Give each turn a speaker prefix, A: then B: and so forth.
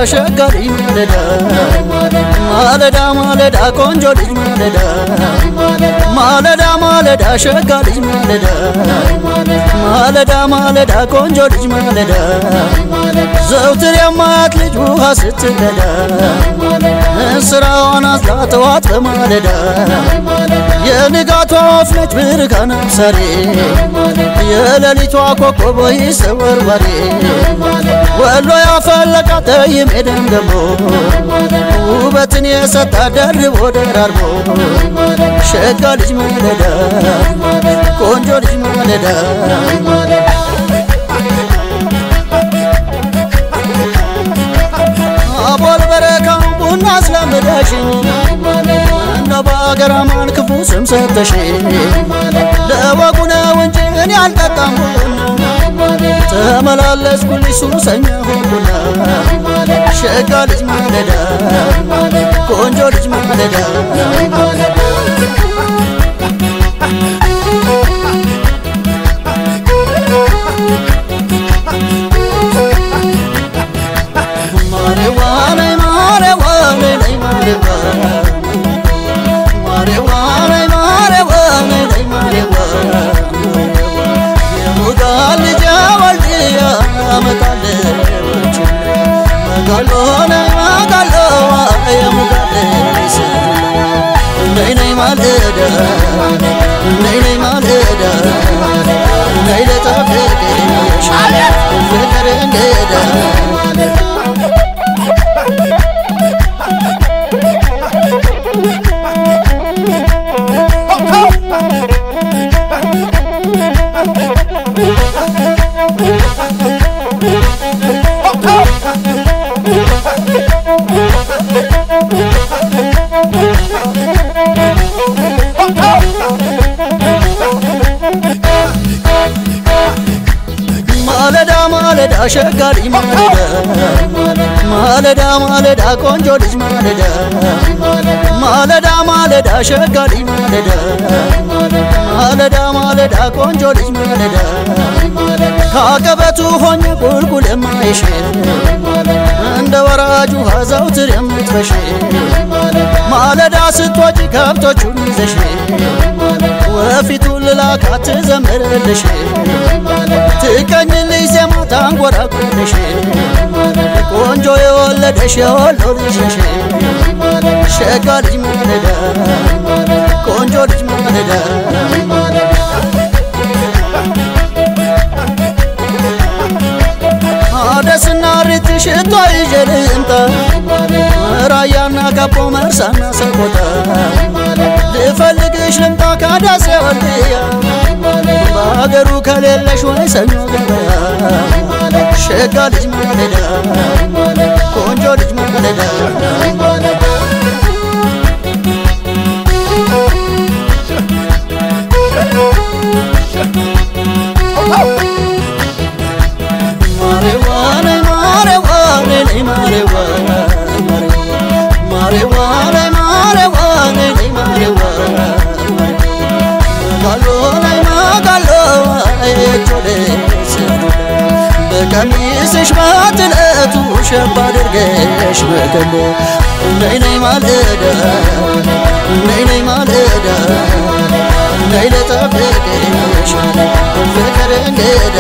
A: ሸጋሪ ማለዳ ማለዳ ቆንጆ ልጅ ማለዳ ሸጋሪ ማለዳ ማለዳ ቆንጆ ልጅ ዘውትር የማያት ልጅ ውሃ ስትቀዳ እንስራዋን አዝላ ጠዋት በማለዳ የንጋቷ ወፍ ነች ብርሃን አብሳሪ የሌሊቷ ኮከብ ይሰወርወሪ ወሎ ያፈለቃት የሜዳን ገቦ ውበትን የሰጣ ደርቦ ደራርቦ ሸጋ ልጅ ማለዳ ቆንጆ ልጅ ማለዳ አቦል በረካው ቡና አስለምደሽኝ ባገራማን ክፉ ስም ሰጠሽኝ ለወጉ ነው እንጂ እኔ አልጠጣም ቡና ተመላለስኩልሽ ሱሰኛ ሆንኩና ሸጋ ልጅ ማለዳ ቆንጆ ልጅ ማለዳ ማለዳ ሸጋሪ ማለዳ ማለዳ ቆንጆ ልጅ ማለዳ ሸጋሪ ማለዳ ቆንጆ ልጅ ካቀበቱ ሆኜ ቁልቁል የማይሽ እንደ ወራጁ ዘውትር የምትፈሽ ማለዳ ስትወጪ ከብቶቹን ይዘሽ ወፊቱን ልላካት ዘምርልሽ ትቀኝልሽ ዜማ ታንጎራጉርልሽ ቆንጆ የወለደሽ የወሎ ልጅ ነሽ ሸጋ ልጅ ማለዳ ቆንጆ ልጅ ማለዳ አደስና ሪትሽ ሽቶ ይዤ ልምጣ ራያና ካቦ መርሳና ሰቆጣ ልፈልግሽ ልምጣ ካዳሴ ወልድያ በአገሩ ከሌለሽ ወይ ሰኞ ገበያ ሸጋ ልጅ ማለዳ ቆንጆ ልጅ ማለዳ በቀሚስሽ ባትለቱ ሸባ አድርገሽ በቀሎ ነይ ማለዳ ነይ ማለዳ ነይ ለጠብቅሽ ፍቅር እንግዳ